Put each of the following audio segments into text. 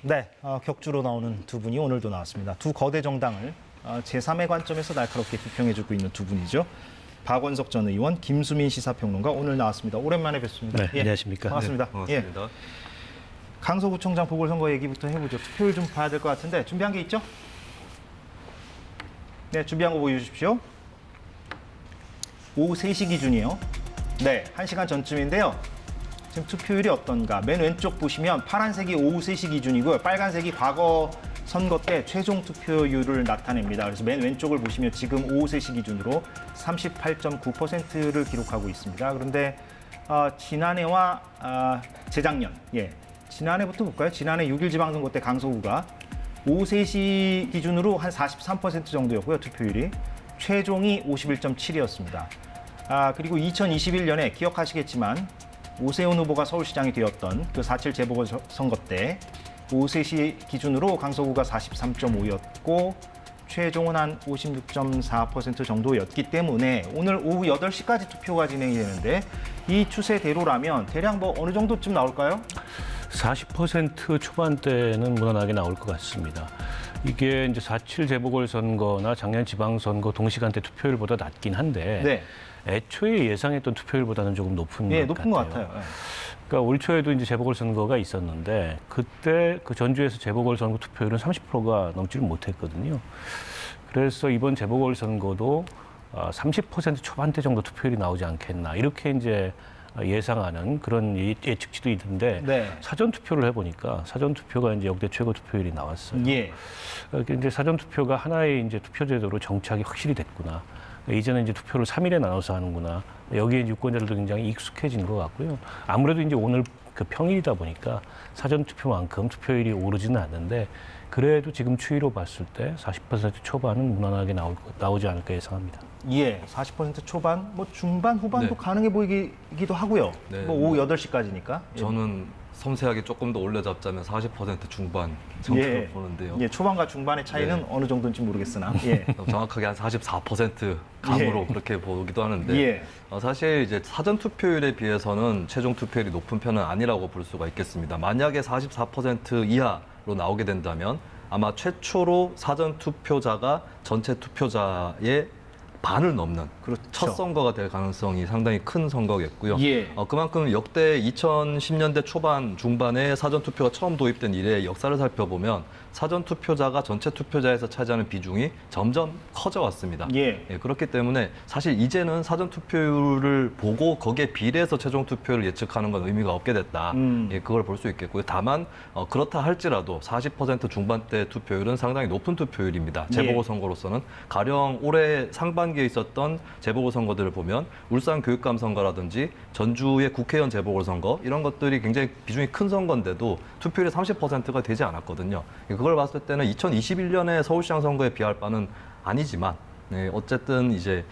네, 격주로 나오는 두 분이 오늘도 나왔습니다. 두 거대 정당을 제3의 관점에서 날카롭게 비평해주고 있는 두 분이죠. 박원석 전 의원, 김수민 시사평론가 오늘 나왔습니다. 오랜만에 뵙습니다. 네, 안녕하십니까. 반갑습니다. 네, 반갑습니다. 예. 강서구청장 보궐선거 얘기부터 해보죠. 투표율 좀 봐야 될 것 같은데 준비한 게 있죠? 네, 준비한 거 보여주십시오. 오후 3시 기준이요. 네, 1시간 전쯤인데요. 지금 투표율이 어떤가? 맨 왼쪽 보시면 파란색이 오후 3시 기준이고요. 빨간색이 과거 선거 때 최종 투표율을 나타냅니다. 그래서 맨 왼쪽을 보시면 지금 오후 3시 기준으로 38.9%를 기록하고 있습니다. 그런데 지난해와 재작년, 지난해부터 볼까요? 지난해 6.1 지방선거 때 강서구가 오후 3시 기준으로 한 43% 정도였고요, 투표율이. 최종이 51.7이었습니다. 그리고 2021년에 기억하시겠지만 오세훈 후보가 서울시장이 되었던 그 4.7 재보궐선거 때 오후 3시 기준으로 강서구가 43.5였고 최종은 한 56.4% 정도였기 때문에 오늘 오후 8시까지 투표가 진행이 되는데 이 추세대로라면 대략 뭐 어느 정도쯤 나올까요? 40% 초반대는 무난하게 나올 것 같습니다. 이게 이제 4.7 재보궐선거나 작년 지방선거 동시간대 투표율보다 낮긴 한데 네. 애초에 예상했던 투표율보다는 조금 높은 높은 것 같아요. 그러니까 올 초에도 이제 재보궐선거가 있었는데 그때 그 전주에서 재보궐선거 투표율은 30%가 넘지를 못했거든요. 그래서 이번 재보궐선거도 30% 초반대 정도 투표율이 나오지 않겠나 이렇게 이제 예상하는 그런 예측치도 있는데 네. 사전 투표를 해보니까 사전 투표가 이제 역대 최고 투표율이 나왔어요. 예. 이제 사전 투표가 하나의 이제 투표 제도로 정착이 확실히 됐구나. 이제는 이제 투표를 3일에 나눠서 하는구나. 여기에 유권자들도 굉장히 익숙해진 것 같고요. 아무래도 이제 오늘 그 평일이다 보니까 사전 투표만큼 투표율이 오르지는 않는데 그래도 지금 추이로 봤을 때 40% 초반은 무난하게 나오지 않을까 예상합니다. 예, 40% 초반, 뭐 중반, 후반도 네. 가능해 보이기도 하고요. 네, 뭐 오후 8시까지니까. 저는 섬세하게 조금 더 올려잡자면 40% 중반 정도로 보는데요. 예, 초반과 중반의 차이는 어느 정도인지 모르겠으나. 예. 정확하게 한 44% 감으로 그렇게 보기도 하는데 예. 사실 이제 사전 투표율에 비해서는 최종 투표율이 높은 편은 아니라고 볼 수가 있겠습니다. 만약에 44% 이하로 나오게 된다면 아마 최초로 사전 투표자가 전체 투표자의 반을 넘는 그렇죠. 첫 선거가 될 가능성이 상당히 큰 선거겠고요. 예. 그만큼 역대 2010년대 초반 중반에 사전 투표가 처음 도입된 이래 역사를 살펴보면 사전 투표자가 전체 투표자에서 차지하는 비중이 점점 커져 왔습니다. 예. 그렇기 때문에 사실 이제는 사전 투표율을 보고 거기에 비례해서 최종 투표를 예측하는 건 의미가 없게 됐다. 그걸 볼 수 있겠고요. 다만 그렇다 할지라도 40% 중반대 투표율은 상당히 높은 투표율입니다. 재보궐선거로서는 가령 올해 상반기에 있었던 재보궐선거들을 보면 울산 교육감 선거라든지 전주의 국회의원 재보궐선거 이런 것들이 굉장히 비중이 큰 선거인데도 투표율이 30%가 되지 않았거든요. 그걸 봤을 때는 2021년에 서울시장 선거에 비할 바는 아니지만 어쨌든 이제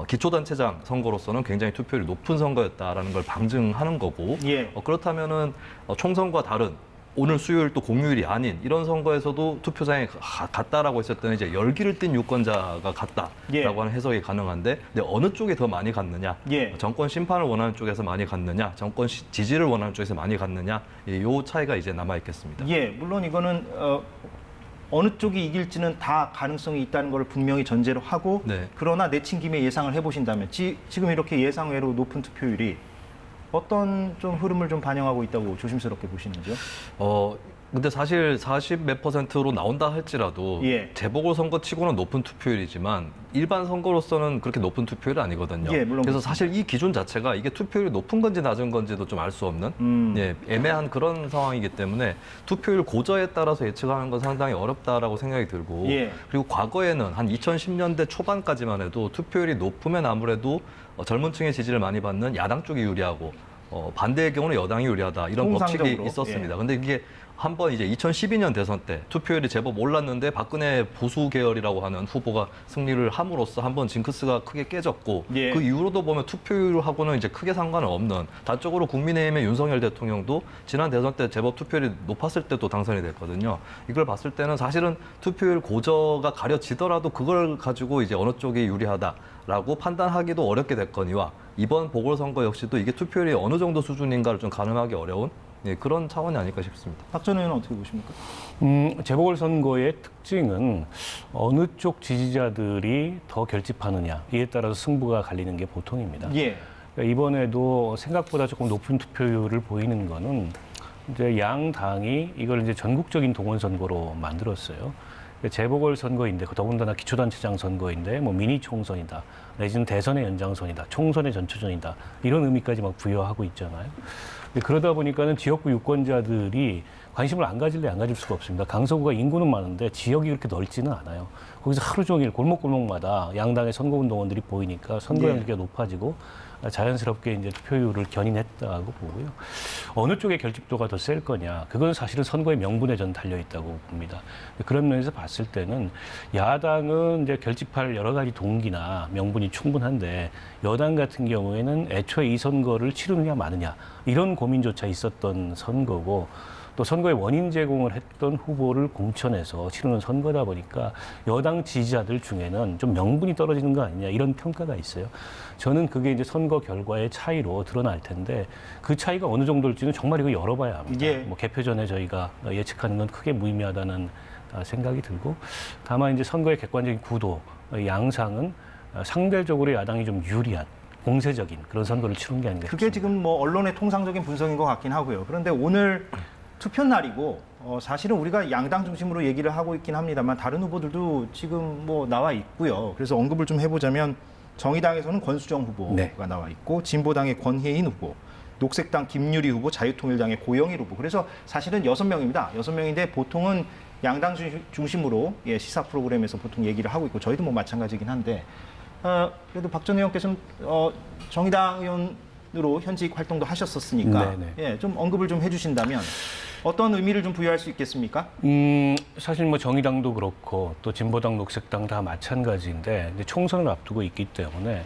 기초단체장 선거로서는 굉장히 투표율이 높은 선거였다라는 걸 방증하는 거고 그렇다면은 총선과 다른 오늘 수요일 또 공휴일이 아닌 이런 선거에서도 투표장에 갔다라고 했을 때는 이제 열기를 ติ้ 유권자가 갔다라고 하는 해석이 가능한데 근데 어느 쪽에 더 많이 갔느냐 정권 심판을 원하는 쪽에서 많이 갔느냐 정권 지지를 원하는 쪽에서 많이 갔느냐 요 차이가 이제 남아 있겠습니다. 물론 이거는 어느 쪽이 이길지는 다 가능성이 있다는 걸 분명히 전제로 하고 그러나 내친 김에 예상을 해보신다면 지금 이렇게 예상외로 높은 투표율이 어떤 좀 흐름을 좀 반영하고 있다고 조심스럽게 보시는지요? 근데 사실 40 몇 %로 나온다 할지라도 재보궐선거 치고는 높은 투표율이지만 일반 선거로서는 그렇게 높은 투표율이 아니거든요. 물론 그래서 사실 이 기준 자체가 이게 투표율이 높은 건지 낮은 건지도 좀 알 수 없는 애매한 그런 상황이기 때문에 투표율 고저에 따라서 예측하는 건 상당히 어렵다라고 생각이 들고 그리고 과거에는 한 2010년대 초반까지만 해도 투표율이 높으면 아무래도 젊은 층의 지지를 많이 받는 야당 쪽이 유리하고 반대의 경우는 여당이 유리하다 이런 법칙이 있었습니다. 근데 이게 한번 이제 2012년 대선 때 투표율이 제법 올랐는데 박근혜 보수 계열이라고 하는 후보가 승리를 함으로써 한번 징크스가 크게 깨졌고 그 이후로도 보면 투표율하고는 이제 크게 상관은 없는 단적으로 국민의힘의 윤석열 대통령도 지난 대선 때 제법 투표율이 높았을 때도 당선이 됐거든요. 이걸 봤을 때는 사실은 투표율 고저가 가려지더라도 그걸 가지고 이제 어느 쪽이 유리하다라고 판단하기도 어렵게 됐거니와 이번 보궐선거 역시도 이게 투표율이 어느 정도 수준인가를 좀 가늠하기 어려운 예, 그런 차원이 아닐까 싶습니다. 박 전 의원은 어떻게 보십니까? 재보궐선거의 특징은 어느 쪽 지지자들이 더 결집하느냐 이에 따라서 승부가 갈리는 게 보통입니다. 예. 그러니까 이번에도 생각보다 조금 높은 투표율을 보이는 거는 이제 양 당이 이걸 이제 전국적인 동원 선거로 만들었어요. 재보궐 선거인데 더군다나 기초단체장 선거인데 뭐 미니 총선이다 내지는 대선의 연장선이다 총선의 전초전이다 이런 의미까지 막 부여하고 있잖아요. 그러다 보니까는 지역구 유권자들이 관심을 안 가질 수가 없습니다. 강서구가 인구는 많은데 지역이 그렇게 넓지는 않아요. 거기서 하루 종일 골목골목마다 양당의 선거운동원들이 보이니까 선거 연기가 높아지고 자연스럽게 이제 투표율을 견인했다고 보고요. 어느 쪽의 결집도가 더 셀 거냐, 그건 사실은 선거의 명분에 전 달려 있다고 봅니다. 그런 면에서 봤을 때는 야당은 이제 결집할 여러 가지 동기나 명분이 충분한데 여당 같은 경우에는 애초에 이 선거를 치르느냐 마느냐 이런 고민조차 있었던 선거고. 또 선거의 원인 제공을 했던 후보를 공천해서 치르는 선거다 보니까 여당 지지자들 중에는 좀 명분이 떨어지는 거 아니냐 이런 평가가 있어요. 저는 그게 이제 선거 결과의 차이로 드러날 텐데 그 차이가 어느 정도일지는 정말 이거 열어봐야 합니다. 예. 뭐 개표 전에 저희가 예측하는 건 크게 무의미하다는 생각이 들고 다만 이제 선거의 객관적인 구도, 양상은 상대적으로 야당이 좀 유리한 공세적인 그런 선거를 치른 게 아닌가 싶습니다. 그게 지금 뭐 언론의 통상적인 분석인 것 같긴 하고요. 그런데 오늘 투표 날이고 사실은 우리가 양당 중심으로 얘기를 하고 있긴 합니다만 다른 후보들도 지금 뭐 나와 있고요. 그래서 언급을 좀 해보자면 정의당에서는 권수정 후보가 네. 나와 있고 진보당의 권혜인 후보, 녹색당 김유리 후보, 자유통일당의 고영일 후보. 그래서 사실은 6명입니다. 6명인데 보통은 양당 중심으로 시사 프로그램에서 보통 얘기를 하고 있고 저희도 뭐 마찬가지긴 한데 그래도 박 전 의원께서는 정의당 의원으로 현직 활동도 하셨었으니까 좀 언급을 좀 해주신다면 어떤 의미를 좀 부여할 수 있겠습니까? 사실 뭐 정의당도 그렇고 또 진보당, 녹색당 다 마찬가지인데 이제 총선을 앞두고 있기 때문에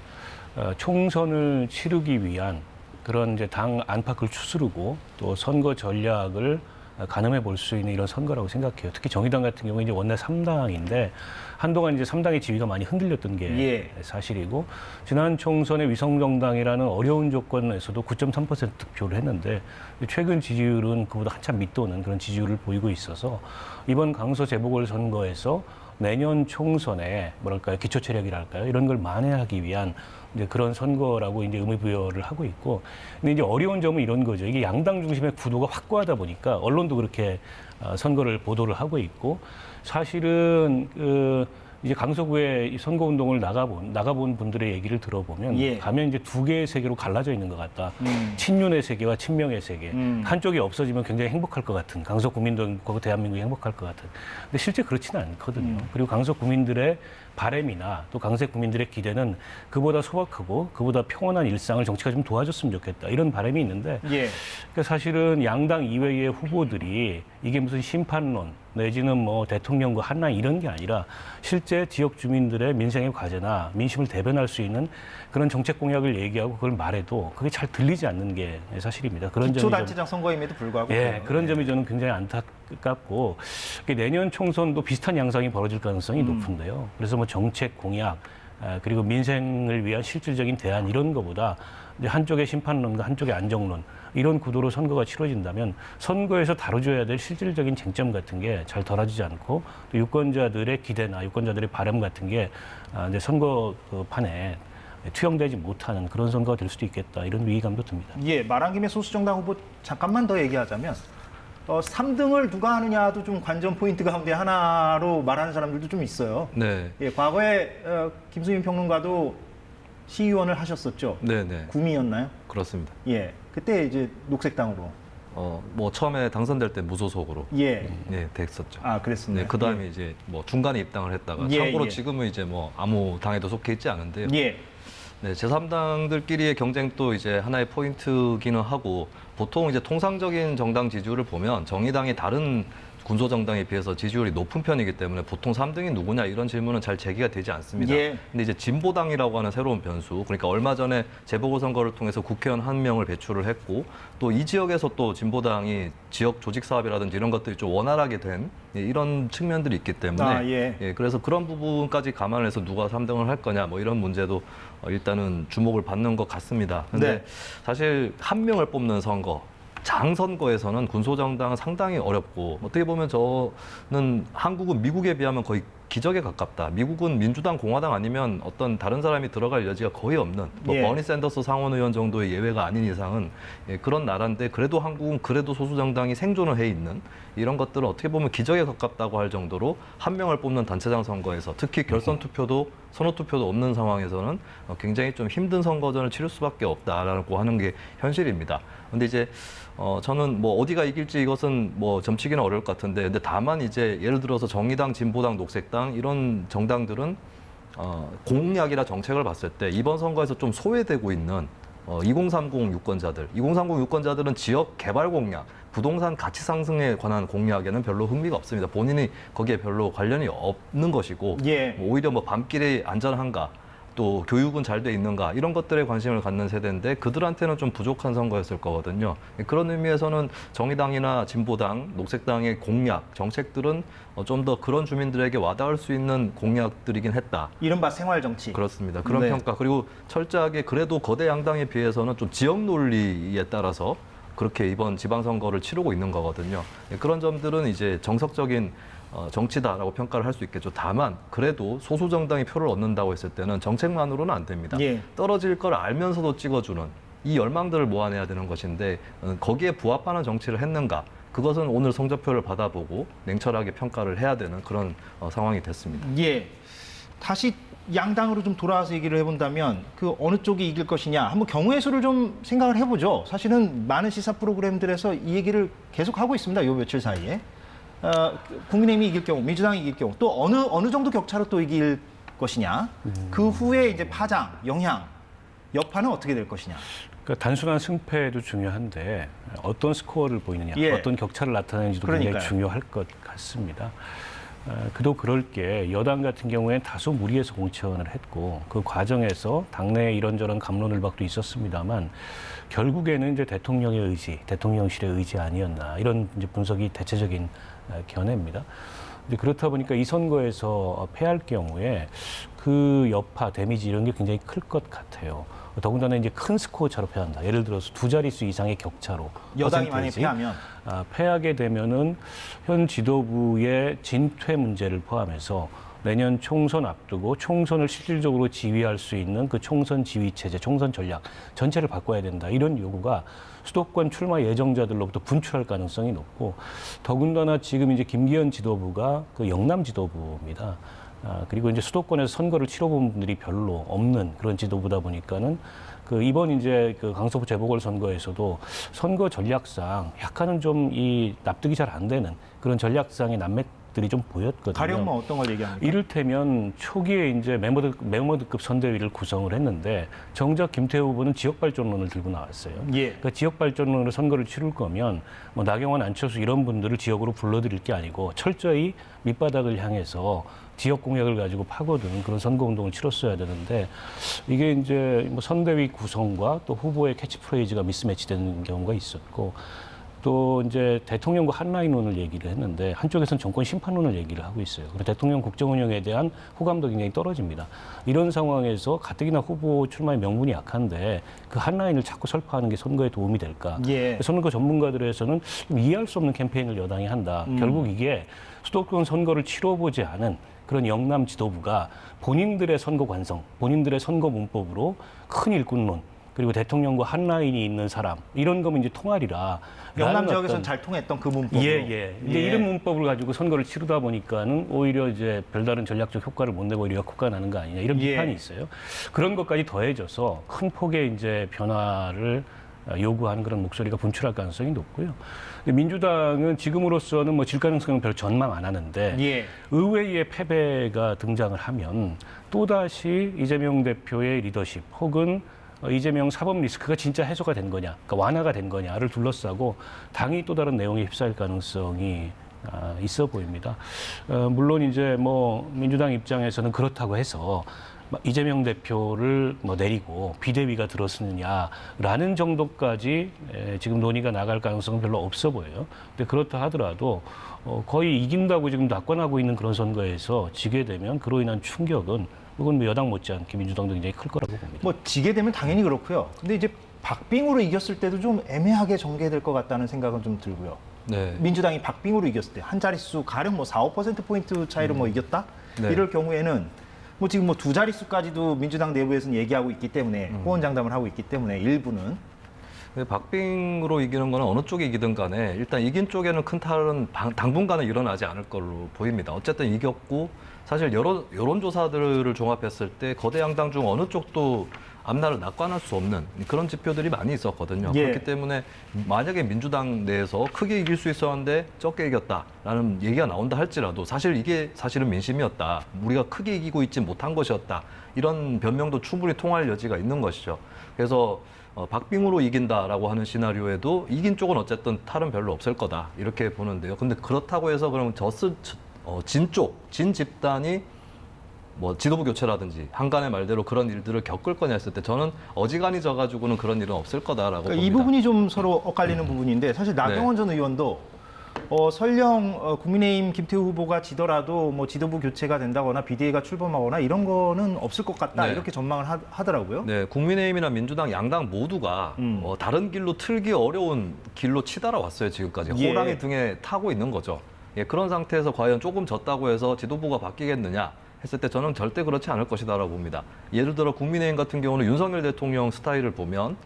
총선을 치르기 위한 그런 이제 당 안팎을 추스르고 또 선거 전략을 가늠해 볼 수 있는 이런 선거라고 생각해요. 특히 정의당 같은 경우에 이제 원내 3당인데 한동안 이제 3당의 지위가 많이 흔들렸던 게 사실이고 지난 총선에 위성정당이라는 어려운 조건에서도 9.3% 득표를 했는데 최근 지지율은 그보다 한참 밑도는 그런 지지율을 보이고 있어서 이번 강서 재보궐선거에서 내년 총선에 뭐랄까요 기초체력이랄까요 이런 걸 만회하기 위한 이제 그런 선거라고 이제 의미부여를 하고 있고, 근데 이제 어려운 점은 이런 거죠. 이게 양당 중심의 구도가 확고하다 보니까 언론도 그렇게 선거를 보도를 하고 있고, 사실은 이제 강서구에 선거운동을 나가본 분들의 얘기를 들어보면 가면 이제 두 개의 세계로 갈라져 있는 것 같다. 친윤의 세계와 친명의 세계. 한쪽이 없어지면 굉장히 행복할 것 같은, 강서 국민도 그리고 대한민국이 행복할 것 같은. 근데 실제 그렇지는 않거든요. 그리고 강서 국민들의 바람이나 또 강서 국민들의 기대는 그보다 소박하고 그보다 평온한 일상을 정치가 좀 도와줬으면 좋겠다. 이런 바람이 있는데 그러니까 사실은 양당 이외의 후보들이 이게 무슨 심판론 내지는 뭐 대통령과 한라인 이런 게 아니라 실제 지역 주민들의 민생의 과제나 민심을 대변할 수 있는 그런 정책 공약을 얘기하고 그걸 말해도 그게 잘 들리지 않는 게 사실입니다. 그런 점이 기초단체장 선거임에도 불구하고 그런 점이 저는 굉장히 안타깝고 내년 총선도 비슷한 양상이 벌어질 가능성이 높은데요. 그래서 뭐 정책 공약 그리고 민생을 위한 실질적인 대안 이런 거보다 이제 한쪽의 심판론과 한쪽의 안정론 이런 구도로 선거가 치러진다면 선거에서 다뤄줘야 될 실질적인 쟁점 같은 게 잘 다뤄지지 않고 또 유권자들의 기대나 유권자들의 바람 같은 게 이제 선거판에 투영되지 못하는 그런 선거가 될 수도 있겠다 이런 위기감도 듭니다. 말한 김에 소수정당 후보 잠깐만 더 얘기하자면 3등을 누가 하느냐도 좀 관전 포인트 가운데 하나로 말하는 사람들도 좀 있어요. 과거에 김수민 평론가도 시의원을 하셨었죠. 구미였나요? 그렇습니다. 그때 이제 녹색당으로. 뭐 처음에 당선될 때 무소속으로 됐었죠. 그랬습니다. 그 다음에 이제 뭐 중간에 입당을 했다가 참고로 지금은 이제 뭐 아무 당에도 속해 있지 않은데요. 제3당들끼리의 경쟁도 이제 하나의 포인트기는 하고 보통 이제 통상적인 정당 지지율을 보면 정의당이 다른 군소 정당에 비해서 지지율이 높은 편이기 때문에 보통 3등이 누구냐 이런 질문은 잘 제기가 되지 않습니다. 근데 이제 진보당이라고 하는 새로운 변수, 그러니까 얼마 전에 재보궐선거를 통해서 국회의원 1명을 배출을 했고 또 이 지역에서 또 진보당이 지역 조직 사업이라든지 이런 것들이 좀 원활하게 된 이런 측면들이 있기 때문에 그래서 그런 부분까지 감안을 해서 누가 3등을 할 거냐 뭐 이런 문제도 일단은 주목을 받는 것 같습니다. 근데 사실 한 명을 뽑는 선거 장 선거에서는 군소정당은 상당히 어렵고 어떻게 보면 저는 한국은 미국에 비하면 거의 기적에 가깝다. 미국은 민주당, 공화당 아니면 어떤 다른 사람이 들어갈 여지가 거의 없는 뭐 예. 버니 샌더스 상원의원 정도의 예외가 아닌 이상은 그런 나라인데 그래도 한국은 그래도 소수정당이 생존을 해 있는 이런 것들은 어떻게 보면 기적에 가깝다고 할 정도로 한 명을 뽑는 단체장 선거에서 특히 결선 투표도 선호 투표도 없는 상황에서는 굉장히 좀 힘든 선거전을 치를 수밖에 없다라고 하는 게 현실입니다. 근데 이제 저는 뭐 어디가 이길지 이것은 뭐 점치기는 어려울 것 같은데, 근데 다만 이제 예를 들어서 정의당, 진보당, 녹색당 이런 정당들은 공약이나 정책을 봤을 때 이번 선거에서 좀 소외되고 있는 2030 유권자들, 2030 유권자들은 지역 개발 공약, 부동산 가치 상승에 관한 공약에는 별로 흥미가 없습니다. 본인이 거기에 별로 관련이 없는 것이고, 예. 뭐 오히려 뭐 밤길이 안전한가, 또 교육은 잘 돼 있는가 이런 것들에 관심을 갖는 세대인데 그들한테는 좀 부족한 선거였을 거거든요. 그런 의미에서는 정의당이나 진보당, 녹색당의 공약, 정책들은 좀 더 그런 주민들에게 와닿을 수 있는 공약들이긴 했다. 이른바 생활 정치. 그렇습니다. 그런 네. 평가. 그리고 철저하게 그래도 거대 양당에 비해서는 좀 지역 논리에 따라서 그렇게 이번 지방선거를 치르고 있는 거거든요. 그런 점들은 이제 정석적인 정치다라고 평가를 할 수 있겠죠. 다만 그래도 소수 정당이 표를 얻는다고 했을 때는 정책만으로는 안 됩니다. 예. 떨어질 걸 알면서도 찍어주는 이 열망들을 모아내야 되는 것인데 거기에 부합하는 정치를 했는가? 그것은 오늘 성적표를 받아보고 냉철하게 평가를 해야 되는 그런 상황이 됐습니다. 예. 다시 양당으로 좀 돌아와서 얘기를 해본다면 그 어느 쪽이 이길 것이냐 한번 경우의 수를 좀 생각을 해보죠. 사실은 많은 시사 프로그램들에서 이 얘기를 계속 하고 있습니다. 요 며칠 사이에. 국민의힘이 이길 경우, 민주당이 이길 경우 또 어느 정도 격차로 또 이길 것이냐. 그 후에 이제 파장, 영향, 여파는 어떻게 될 것이냐. 그러니까 단순한 승패도 중요한데 어떤 스코어를 보이느냐, 예. 어떤 격차를 나타내는지도 굉장히 그러니까요. 중요할 것 같습니다. 그도 그럴 게 여당 같은 경우에는 다소 무리해서 공천을 했고 그 과정에서 당내에 이런저런 갑론을박도 있었습니다만 결국에는 이제 대통령의 의지, 대통령실의 의지 아니었나 이런 이제 분석이 대체적인 견해입니다. 이제 그렇다 보니까 이 선거에서 패할 경우에 그 여파, 데미지 이런 게 굉장히 클 것 같아요. 더군다나 이제 큰 스코어 차로 패한다. 예를 들어서 두 자릿수 이상의 격차로 여당이 만약에 퍼센테이지, 패하면 패하게 되면은 현 지도부의 진퇴 문제를 포함해서 내년 총선 앞두고 총선을 실질적으로 지휘할 수 있는 그 총선 지휘 체제, 총선 전략 전체를 바꿔야 된다. 이런 요구가 수도권 출마 예정자들로부터 분출할 가능성이 높고 더군다나 지금 이제 김기현 지도부가 그 영남 지도부입니다. 그리고 이제 수도권에서 선거를 치러본 분들이 별로 없는 그런 지도부다 보니까는 그 이번 이제 그 강서구 재보궐선거에서도 선거 전략상 약간은 좀 이 납득이 잘 안 되는 그런 전략상의 난맥들이 좀 보였거든요. 가령 뭐 어떤 걸 얘기합니까? 이를테면 초기에 이제 메모드급 선대위를 구성을 했는데 정작 김태우 후보는 지역발전론을 들고 나왔어요. 예. 그러니까 지역발전론으로 선거를 치를 거면 뭐 나경원, 안철수 이런 분들을 지역으로 불러들일 게 아니고 철저히 밑바닥을 향해서 지역 공약을 가지고 파고드는 그런 선거운동을 치렀어야 되는데 이게 이제 뭐 선대위 구성과 또 후보의 캐치프레이즈가 미스매치되는 경우가 있었고 또 이제 대통령과 한라인론을 얘기를 했는데 한쪽에서는 정권 심판론을 얘기를 하고 있어요. 그리고 대통령 국정 운영에 대한 호감도 굉장히 떨어집니다. 이런 상황에서 가뜩이나 후보 출마의 명분이 약한데 그 한라인을 자꾸 설파하는 게 선거에 도움이 될까? 예. 선거 전문가들에서는 좀 이해할 수 없는 캠페인을 여당이 한다. 결국 이게 수도권 선거를 치러보지 않은 그런 영남 지도부가 본인들의 선거 관성, 본인들의 선거 문법으로 큰 일꾼론, 그리고 대통령과 한라인이 있는 사람 이런 거면 이제 통하리라. 영남 지역에서는 잘 통했던 그 문법으로. 예. 근데 이런 문법을 가지고 선거를 치르다 보니까는 오히려 이제 별다른 전략적 효과를 못 내고 오히려 역효과가 나는 거 아니냐 이런 예. 비판이 있어요. 그런 것까지 더해져서 큰 폭의 이제 변화를 요구하는 그런 목소리가 분출할 가능성이 높고요. 근데 민주당은 지금으로서는 뭐 질 가능성은 별로 전망 안 하는데 예. 의외의 패배가 등장을 하면 또다시 이재명 대표의 리더십 혹은 이재명 사법 리스크가 진짜 해소가 된 거냐, 그러니까 완화가 된 거냐를 둘러싸고 당이 또 다른 내용에 휩싸일 가능성이 있어 보입니다. 물론 이제 뭐 민주당 입장에서는 그렇다고 해서 이재명 대표를 뭐 내리고 비대위가 들어서느냐라는 정도까지 지금 논의가 나갈 가능성은 별로 없어 보여요. 근데 그렇다 하더라도 거의 이긴다고 지금 낙관하고 있는 그런 선거에서 지게 되면 그로 인한 충격은 그건 뭐 여당 못지않게 민주당도 굉장히 클 거라고 봅니다. 뭐 지게 되면 당연히 그렇고요. 근데 이제 박빙으로 이겼을 때도 좀 애매하게 전개될 것 같다는 생각은 좀 들고요. 네. 민주당이 박빙으로 이겼을 때 한 자릿수 가령 뭐 4, 5%포인트 차이로 뭐 이겼다? 네. 이럴 경우에는 뭐 지금 뭐 두 자릿수까지도 민주당 내부에서는 얘기하고 있기 때문에 호언장담을 하고 있기 때문에 일부는 박빙으로 이기는 거는 어느 쪽이 이기든 간에 일단 이긴 쪽에는 큰 탈은 당분간은 일어나지 않을 걸로 보입니다. 어쨌든 이겼고 사실 여론조사들을 종합했을 때 거대 양당 중 어느 쪽도 앞날을 낙관할 수 없는 그런 지표들이 많이 있었거든요. 예. 그렇기 때문에 만약에 민주당 내에서 크게 이길 수 있었는데 적게 이겼다라는 얘기가 나온다 할지라도 사실 이게 사실은 민심이었다. 우리가 크게 이기고 있지 못한 것이었다. 이런 변명도 충분히 통할 여지가 있는 것이죠. 그래서 박빙으로 이긴다라고 하는 시나리오에도 이긴 쪽은 어쨌든 탈은 별로 없을 거다. 이렇게 보는데요. 근데 그렇다고 해서 그러면 진 집단이 뭐 지도부 교체라든지 한간의 말대로 그런 일들을 겪을 거냐 했을 때 저는 어지간히 져가지고는 그런 일은 없을 거다라고 그러니까 봅니다. 이 부분이 좀 서로 엇갈리는 부분인데 사실 나경원 전 의원도 설령 국민의힘 김태우 후보가 지더라도 뭐 지도부 교체가 된다거나 비대위가 출범하거나 이런 거는 없을 것 같다 네. 이렇게 전망을 하더라고요. 네, 국민의힘이나 민주당 양당 모두가 다른 길로 틀기 어려운 길로 치달아 왔어요 지금까지. 예. 호랑이 등에 타고 있는 거죠. 예, 그런 상태에서 과연 조금 졌다고 해서 지도부가 바뀌겠느냐 했을 때 저는 절대 그렇지 않을 것이다라고 봅니다. 예를 들어 국민의힘 같은 경우는 윤석열 대통령 스타일을 보면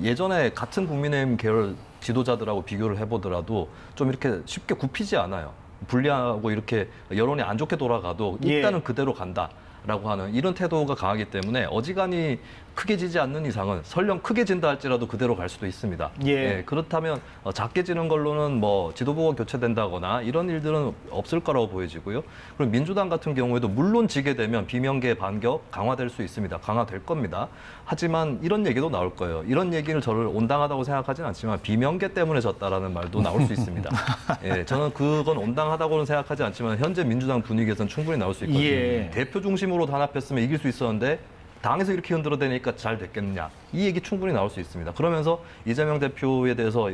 예전에 같은 국민의힘 계열 지도자들하고 비교를 해보더라도 좀 이렇게 쉽게 굽히지 않아요. 불리하고 이렇게 여론이 안 좋게 돌아가도 일단은 그대로 간다라고 하는 이런 태도가 강하기 때문에 어지간히 크게 지지 않는 이상은 설령 크게 진다 할지라도 그대로 갈 수도 있습니다. 예. 그렇다면 작게 지는 걸로는 뭐 지도부가 교체된다거나 이런 일들은 없을 거라고 보여지고요. 그리고 민주당 같은 경우에도 물론 지게 되면 비명계 반격 강화될 수 있습니다. 강화될 겁니다. 하지만 이런 얘기도 나올 거예요. 이런 얘기를 저를 온당하다고 생각하지는 않지만 비명계 때문에 졌다라는 말도 나올 수 있습니다. 예, 저는 그건 온당하다고는 생각하지 않지만 현재 민주당 분위기에서는 충분히 나올 수 있거든요. 예. 대표 중심으로 단합했으면 이길 수 있었는데 당에서 이렇게 흔들어대니까 잘 됐겠느냐. 이 얘기 충분히 나올 수 있습니다. 그러면서 이재명 대표에 대해서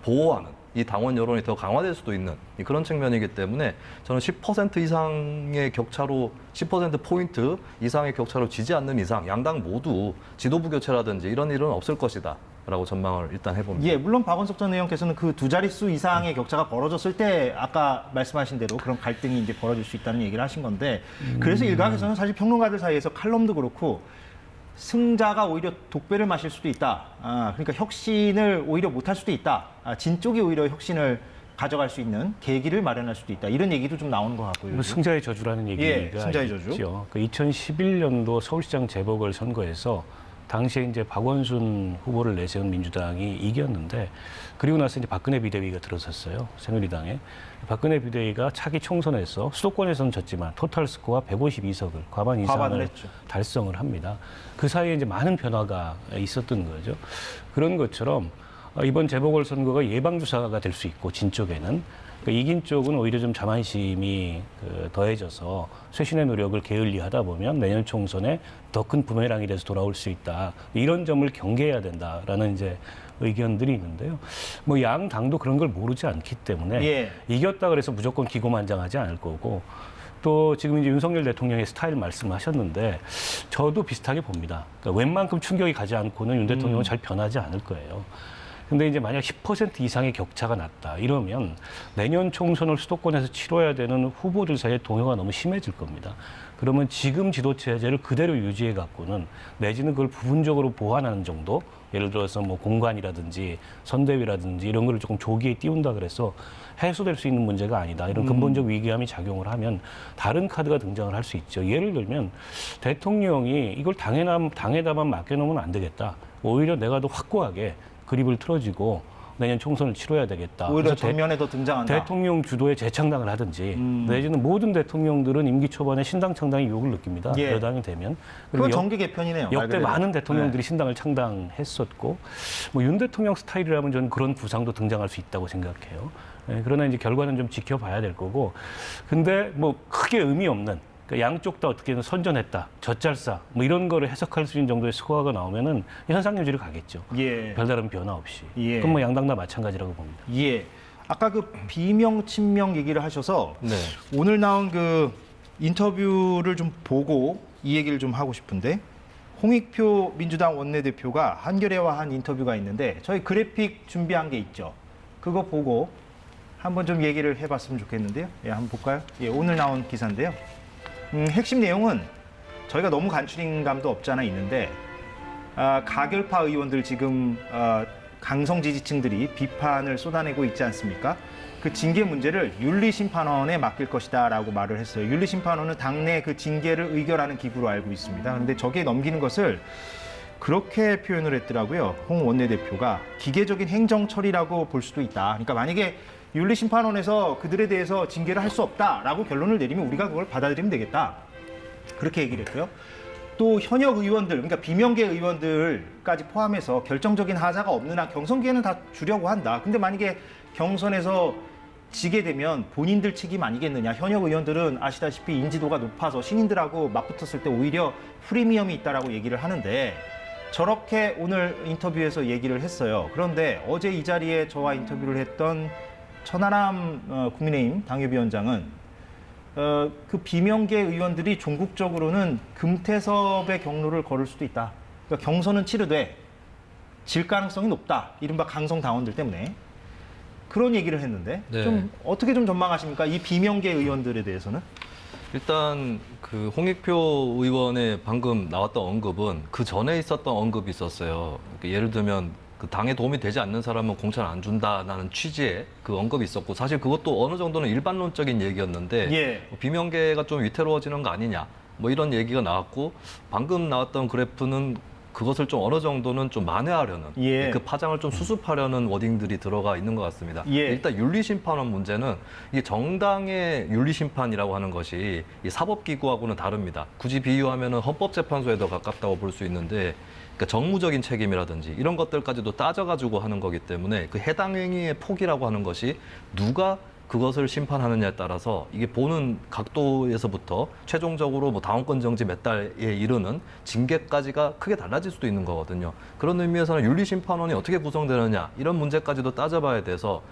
보호하는 이 당원 여론이 더 강화될 수도 있는 그런 측면이기 때문에 저는 10% 이상의 격차로 10%포인트 이상의 격차로 지지 않는 이상 양당 모두 지도부 교체라든지 이런 일은 없을 것이다. 라고 전망을 일단 해봅니다. 예, 물론 박원석 전 의원께서는 그 두 자릿수 이상의 격차가 벌어졌을 때 아까 말씀하신 대로 그런 갈등이 이제 벌어질 수 있다는 얘기를 하신 건데 그래서 일각에서는 사실 평론가들 사이에서 칼럼도 그렇고 승자가 오히려 독배를 마실 수도 있다. 그러니까 혁신을 오히려 못할 수도 있다. 진 쪽이 오히려 혁신을 가져갈 수 있는 계기를 마련할 수도 있다. 이런 얘기도 좀 나오는 것 같고요. 승자의 저주라는 얘기가 승자의 저주. 있죠. 그 2011년도 서울시장 재보궐선거에서 당시에 이제 박원순 후보를 내세운 민주당이 이겼는데 그리고 나서 이제 박근혜 비대위가 들어섰어요. 새누리당에. 박근혜 비대위가 차기 총선에서 수도권에서는 졌지만 토탈 스코어 152석을 과반 이상을 했죠. 달성을 합니다. 그 사이에 이제 많은 변화가 있었던 거죠. 그런 것처럼 이번 재보궐선거가 예방주사가 될 수 있고 진 쪽에는 그러니까 이긴 쪽은 오히려 좀 자만심이 더해져서 쇄신의 노력을 게을리하다 보면 내년 총선에 더 큰 부메랑이 돼서 돌아올 수 있다. 이런 점을 경계해야 된다라는 이제 의견들이 있는데요. 뭐 양 당도 그런 걸 모르지 않기 때문에 이겼다 그래서 무조건 기고만장하지 않을 거고 또 지금 이제 윤석열 대통령의 스타일 말씀하셨는데 저도 비슷하게 봅니다. 그러니까 웬만큼 충격이 가지 않고는 윤 대통령은 잘 변하지 않을 거예요. 근데 이제 만약 10% 이상의 격차가 났다 이러면 내년 총선을 수도권에서 치러야 되는 후보들 사이에 동요가 너무 심해질 겁니다. 그러면 지금 지도 체제를 그대로 유지해 갖고는 내지는 그걸 부분적으로 보완하는 정도, 예를 들어서 뭐 공관이라든지 선대위라든지 이런 걸 조금 조기에 띄운다 그래서 해소될 수 있는 문제가 아니다. 이런 근본적 위기감이 작용을 하면 다른 카드가 등장을 할 수 있죠. 예를 들면 대통령이 이걸 당에다만 맡겨놓으면 안 되겠다. 오히려 내가 더 확고하게 그립을 틀어지고 내년 총선을 치러야 되겠다. 오히려 전면에 더 등장한다. 대통령 주도의 재창당을 하든지 내지는 모든 대통령들은 임기 초반에 신당 창당의 유혹을 느낍니다. 여당이 되면. 그건 정계 개편이네요. 역대 많은 대통령들이 신당을 창당했었고 뭐 윤 대통령 스타일이라면 저는 그런 구상도 등장할 수 있다고 생각해요. 그러나 이제 결과는 좀 지켜봐야 될 거고. 근데 뭐 크게 의미 없는 그러니까 양쪽 다 어떻게든 선전했다, 젖잘싸 뭐 이런 거를 해석할 수 있는 정도의 스코어가 나오면은 현상 유지를 가겠죠. 별다른 변화 없이. 그럼 뭐 양당 다 마찬가지라고 봅니다. 아까 그 비명 친명 얘기를 하셔서 오늘 나온 그 인터뷰를 좀 보고 이 얘기를 좀 하고 싶은데 홍익표 민주당 원내대표가 한겨레와 한 인터뷰가 있는데 저희 그래픽 준비한 게 있죠. 그거 보고 한번 좀 얘기를 해봤으면 좋겠는데요. 예, 한번 볼까요? 예, 오늘 나온 기사인데요. 핵심 내용은 저희가 너무 간추린 감도 없지 않아 있는데 가결파 의원들 지금 강성 지지층들이 비판을 쏟아내고 있지 않습니까? 그 징계 문제를 윤리심판원에 맡길 것이다라고 말을 했어요. 윤리심판원은 당내 그 징계를 의결하는 기구로 알고 있습니다. 그런데 저기에 넘기는 것을 그렇게 표현을 했더라고요. 홍 원내대표가 기계적인 행정 처리라고 볼 수도 있다. 그러니까 만약에 윤리심판원에서 그들에 대해서 징계를 할 수 없다라고 결론을 내리면 우리가 그걸 받아들이면 되겠다. 그렇게 얘기를 했고요. 또 현역 의원들, 그러니까 비명계 의원들까지 포함해서 결정적인 하자가 없는 한 경선기에는 다 주려고 한다. 근데 만약에 경선에서 지게 되면 본인들 책임 아니겠느냐. 현역 의원들은 아시다시피 인지도가 높아서 신인들하고 맞붙었을 때 오히려 프리미엄이 있다라고 얘기를 하는데 저렇게 오늘 인터뷰에서 얘기를 했어요. 그런데 어제 이 자리에 저와 인터뷰를 했던 천하람 국민의힘 당협위원장은 그 비명계 의원들이 종국적으로는 금태섭의 경로를 걸을 수도 있다. 그러니까 경선은 치르되 질 가능성이 높다. 이른바 강성 당원들 때문에. 그런 얘기를 했는데 네. 좀 어떻게 좀 전망하십니까? 이 비명계 의원들에 대해서는? 일단 그 홍익표 의원의 방금 나왔던 언급은 그 전에 있었던 언급이 있었어요. 그러니까 예를 들면 그 당에 도움이 되지 않는 사람은 공천 안 준다라는 취지의 그 언급이 있었고 사실 그것도 어느 정도는 일반론적인 얘기였는데 예. 비명계가 좀 위태로워지는 거 아니냐 뭐 이런 얘기가 나왔고 방금 나왔던 그래프는 그것을 좀 어느 정도는 좀 만회하려는 예. 그 파장을 좀 수습하려는 워딩들이 들어가 있는 것 같습니다. 예. 일단 윤리심판원 문제는 이게 정당의 윤리심판이라고 하는 것이 이 사법기구하고는 다릅니다. 굳이 비유하면은 헌법재판소에 더 가깝다고 볼 수 있는데 그러니까 정무적인 책임이라든지 이런 것들까지도 따져가지고 하는 거기 때문에 그 해당 행위의 폭이라고 하는 것이 누가 그것을 심판하느냐에 따라서 이게 보는 각도에서부터 최종적으로 뭐 당원권 정지 몇 달에 이르는 징계까지가 크게 달라질 수도 있는 거거든요. 그런 의미에서는 윤리심판원이 어떻게 구성되느냐 이런 문제까지도 따져봐야 돼서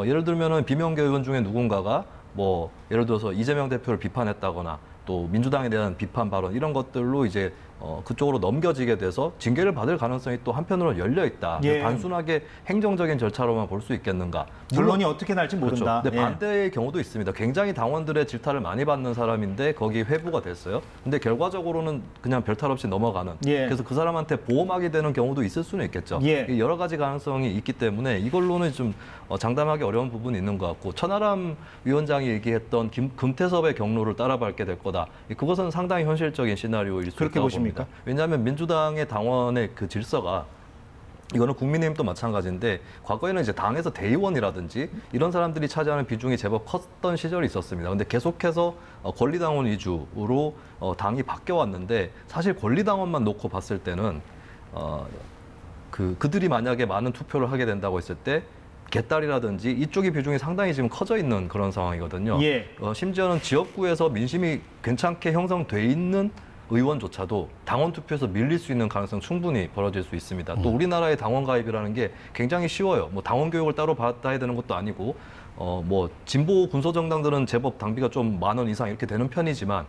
예를 들면은 비명계 의원 중에 누군가가 뭐 예를 들어서 이재명 대표를 비판했다거나 또 민주당에 대한 비판 발언 이런 것들로 이제 그쪽으로 넘겨지게 돼서 징계를 받을 가능성이 또 한편으로는 열려 있다. 예. 단순하게 행정적인 절차로만 볼 수 있겠는가? 물론이 어떻게 날지 그렇죠. 모른다. 근데 예. 반대의 경우도 있습니다. 굉장히 당원들의 질타를 많이 받는 사람인데 거기 회부가 됐어요. 근데 결과적으로는 그냥 별탈 없이 넘어가는. 예. 그래서 그 사람한테 보호막이 되는 경우도 있을 수는 있겠죠. 예. 여러 가지 가능성이 있기 때문에 이걸로는 좀 장담하기 어려운 부분이 있는 것 같고 천하람 위원장이 얘기했던 금태섭의 경로를 따라밟게 될 거다. 그것은 상당히 현실적인 시나리오일 수 그렇게 있다고 보십니까? 봅니다. 왜냐하면 민주당의 당원의 그 질서가 이거는 국민의힘도 마찬가지인데 과거에는 이제 당에서 대의원이라든지 이런 사람들이 차지하는 비중이 제법 컸던 시절이 있었습니다. 근데 계속해서 권리당원 위주로 당이 바뀌어 왔는데 사실 권리당원만 놓고 봤을 때는 그들이 만약에 많은 투표를 하게 된다고 했을 때 개딸이라든지 이쪽의 비중이 상당히 지금 커져 있는 그런 상황이거든요. 예. 심지어는 지역구에서 민심이 괜찮게 형성돼 있는 의원조차도 당원 투표에서 밀릴 수 있는 가능성 충분히 벌어질 수 있습니다. 또 우리나라의 당원 가입이라는 게 굉장히 쉬워요. 뭐 당원 교육을 따로 받아야 되는 것도 아니고 뭐 진보 군소 정당들은 제법 당비가 좀 10,000원 이상 이렇게 되는 편이지만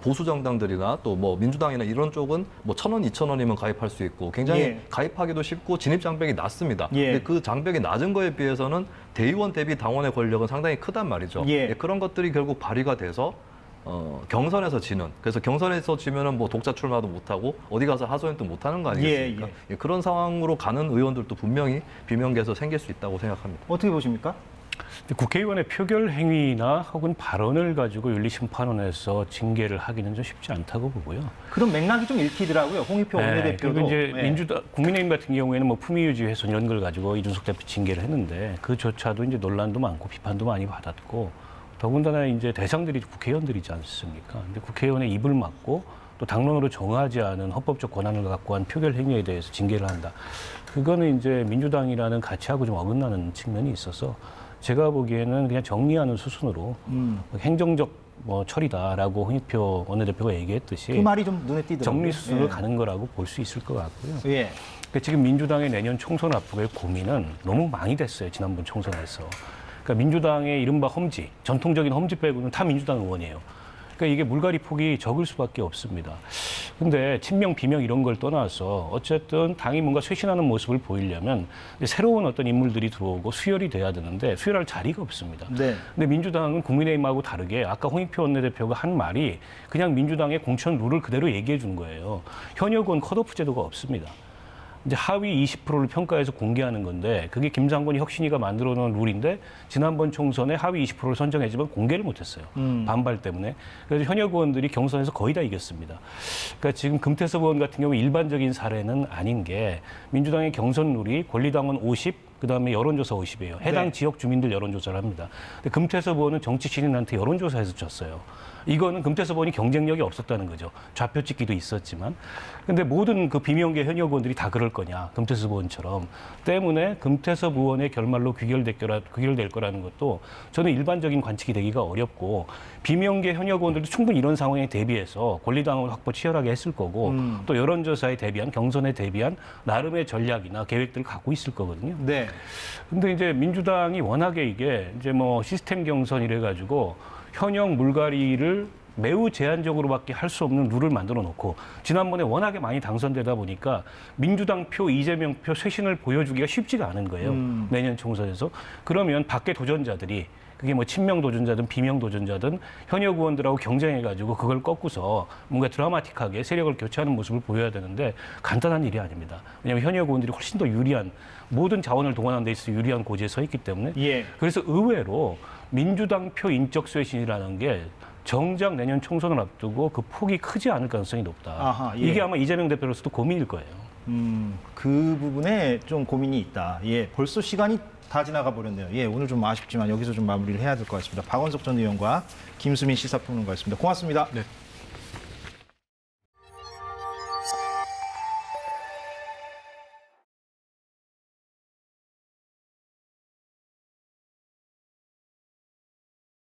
보수 정당들이나 또 뭐 민주당이나 이런 쪽은 뭐 1,000원, 2,000원이면 가입할 수 있고 굉장히 예. 가입하기도 쉽고 진입 장벽이 낮습니다. 예. 근데 그 장벽이 낮은 거에 비해서는 대의원 대비 당원의 권력은 상당히 크단 말이죠. 예. 그런 것들이 결국 발휘가 돼서 경선에서 지는 그래서 경선에서 지면은 뭐 독자 출마도 못하고 어디 가서 하소연도 못하는 거 아니겠습니까? 예. 그런 상황으로 가는 의원들도 분명히 비명계에서 생길 수 있다고 생각합니다. 어떻게 보십니까? 국회의원의 표결 행위나 혹은 발언을 가지고 윤리심판원에서 징계를 하기는 좀 쉽지 않다고 보고요. 그런 맥락이 좀 읽히더라고요. 홍익표 원내대표도. 그리고 이제 예. 민주당 국민의힘 같은 경우에는 뭐 품위유지 훼손 이런 걸 가지고 이준석 대표 징계를 했는데 그조차도 이제 논란도 많고 비판도 많이 받았고 더군다나 이제 대상들이 국회의원들이지 않습니까? 근데 국회의원의 입을 막고 또 당론으로 정하지 않은 헌법적 권한을 갖고 한 표결 행위에 대해서 징계를 한다. 그거는 이제 민주당이라는 가치하고 좀 어긋나는 측면이 있어서 제가 보기에는 그냥 정리하는 수순으로 행정적 뭐 처리다라고 홍익표 원내대표가 얘기했듯이 그 말이 좀 눈에 띄더라고요. 정리 수순으로 예. 가는 거라고 볼 수 있을 것 같고요. 예. 그러니까 지금 민주당의 내년 총선 앞두고의 고민은 너무 많이 됐어요. 지난번 총선에서. 그러니까 민주당의 이른바 험지, 전통적인 험지 빼고는 다 민주당 의원이에요. 그러니까 이게 물갈이 폭이 적을 수밖에 없습니다. 근데 친명, 비명 이런 걸 떠나서 어쨌든 당이 뭔가 쇄신하는 모습을 보이려면 새로운 어떤 인물들이 들어오고 수혈이 돼야 되는데 수혈할 자리가 없습니다. 네. 근데 민주당은 국민의힘하고 다르게 아까 홍익표 원내대표가 한 말이 그냥 민주당의 공천 룰을 그대로 얘기해 준 거예요. 현역 의원 컷오프 제도가 없습니다. 이제 하위 20%를 평가해서 공개하는 건데 그게 김상곤이 혁신위가 만들어 놓은 룰인데 지난번 총선에 하위 20%를 선정했지만 공개를 못했어요. 반발 때문에. 그래서 현역 의원들이 경선에서 거의 다 이겼습니다. 그러니까 지금 금태섭 의원 같은 경우 일반적인 사례는 아닌 게 민주당의 경선 룰이 권리당원 50, 그다음에 여론조사 50이에요. 해당 네. 지역 주민들 여론조사를 합니다. 근데 금태섭 의원은 정치 신인한테 여론조사에서 졌어요. 이거는 금태섭 의원이 경쟁력이 없었다는 거죠. 좌표 찍기도 있었지만. 근데 모든 그 비명계 현역 의원들이 다 그럴 거냐. 금태섭 의원처럼. 때문에 금태섭 의원의 결말로 귀결될 거라는 것도 저는 일반적인 관측이 되기가 어렵고 비명계 현역 의원들도 충분히 이런 상황에 대비해서 권리당원 확보 치열하게 했을 거고 또 여론조사에 대비한 경선에 대비한 나름의 전략이나 계획들을 갖고 있을 거거든요. 네. 근데 이제 민주당이 워낙에 이게 이제 뭐 시스템 경선 이래 가지고 현역 물갈이를 매우 제한적으로밖에 할 수 없는 룰을 만들어 놓고 지난번에 워낙에 많이 당선되다 보니까 민주당 표, 이재명 표 쇄신을 보여주기가 쉽지가 않은 거예요. 내년 총선에서. 그러면 밖에 도전자들이 그게 뭐 친명 도전자든 비명 도전자든 현역 의원들하고 경쟁해가지고 그걸 꺾고서 뭔가 드라마틱하게 세력을 교체하는 모습을 보여야 되는데 간단한 일이 아닙니다. 왜냐하면 현역 의원들이 훨씬 더 유리한 모든 자원을 동원하는 데 있어서 유리한 고지에 서 있기 때문에 예. 그래서 의외로 민주당 표 인적 쇄신이라는 게 정작 내년 총선을 앞두고 그 폭이 크지 않을 가능성이 높다. 아하, 예. 이게 아마 이재명 대표로서도 고민일 거예요. 그 부분에 좀 고민이 있다. 예, 벌써 시간이 다 지나가 버렸네요. 예, 오늘 좀 아쉽지만 여기서 좀 마무리를 해야 될 것 같습니다. 박원석 전 의원과 김수민 시사평론가였습니다. 고맙습니다. 네.